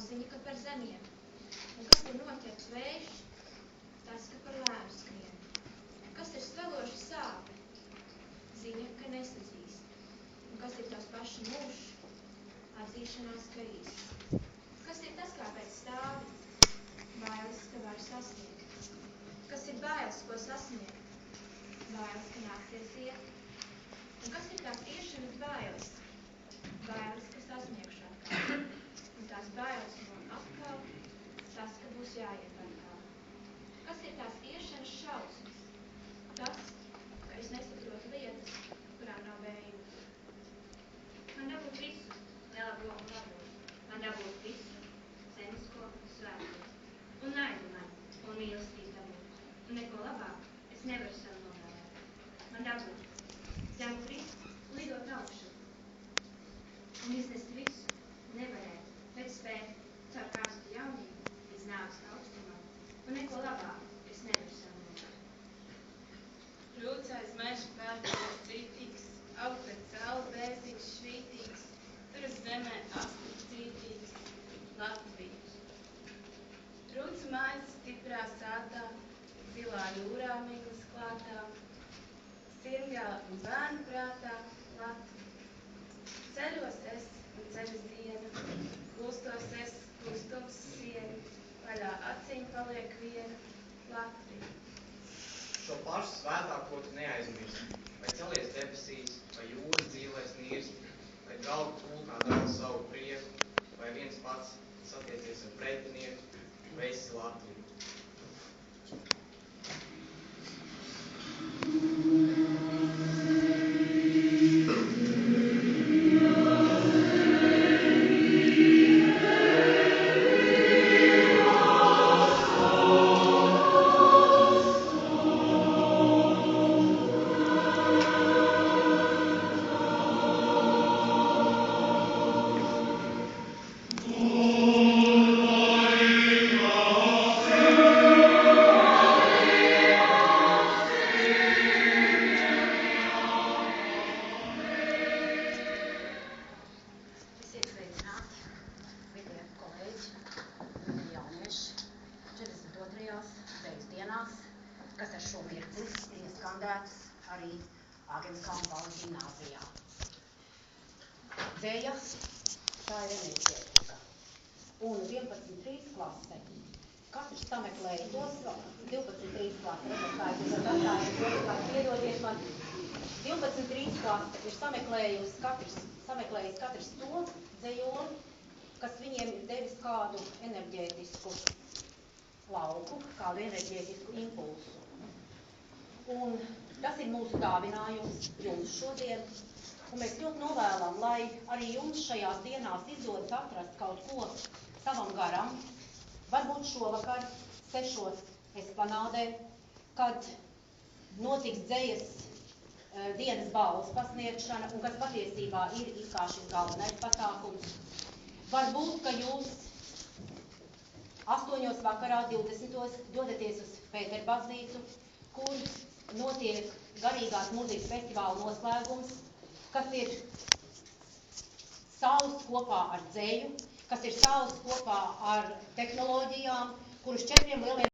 ziņa, ka par zemiem. Un kas ir noķerts vējš, tas, ka par lēnu skrien. Kas ir sveloša sāpe, ziņa, ka nesazīst. Un kas ir tavs paša mūžs, atzīšanās, ka īsts. Kas ir tas, kāpēc stāvi, bailes, ka var sasniegt. Kas ir bailes, ko sasniegt, bailes, ka nāksies iet. Un kas ir tās iešanas bailes, bailes, ka sasniegšu atkal. Un tās bailes no atkal, tas, ka būs jāiet atkal. Kas ir tās iešanas šausmas, tas, ka es nesaprotu lietas, kurām nav beigumu. Man dabūt visu, nelabo un labo. Man dabūt visu, zemisko un svēto. Un naidu man, un mīlestību dabūt. Un neko labāk es nevaru sev novēlēt. Man dabūt zemu krist, lidot augšu. Un iznest visu, nevarēt, bet spēt caur karstu jaunību līdz nāves augstumam. Un neko labāk es nevaru sev novēlēt. Rūcais meža kārtības citīgs, aug pēc saule bēzīgs švītīgs, tur uz zemē astis cītīgs, Latvijas. Rūca mājas stiprā sātā, zilā jūrā miglas klātā, Sirmgala un bērnu prātā, Latvija. Ceļos es un ceļas diena, klustos es, klustos siena, vaļā acīm paliek viena, Latvija. Šo pašu svētāko tu neaizmirsti, vai celies debesīs, vai jūras dzīvais nīrsti, vai galvu pulkā dala savu prieku, vai viens pats satiecies ar pretinieku, vai esi Latvija. Kas ar šo mirkli ir ieskandēts arī Āgenskalna balvu ģimnāzijā. Dzeja, tā ir enerģētika. Un 11.3 klase, katrs sameklēja tos, 12.3 klase, piedodiet man, 12.3 klase ir sameklējis katrs to dzejoli, kas viņiem ir devis kādu enerģētisku lauku, kādu enerģētisku impulsu. Un tas ir mūsu dāvinājums jums šodien, un mēs ļoti novēlam, lai arī jums šajās dienās izdodas atrast kaut ko savam garam, varbūt šovakar 6 esplanādē, kad notiks dzejas dienas balvas pasniegšana, un kas patiesībā ir it kā šis galvenais pasākums. Varbūt, ka jūs 8 vakarā 20. dodaties uz Pēterbaznīcu, kur notiek garīgās mūzikas festivāla noslēgums, kas ir sausts kopā ar dzeju, kas ir sausts kopā ar tehnoloģijām, kurus 4 lieliem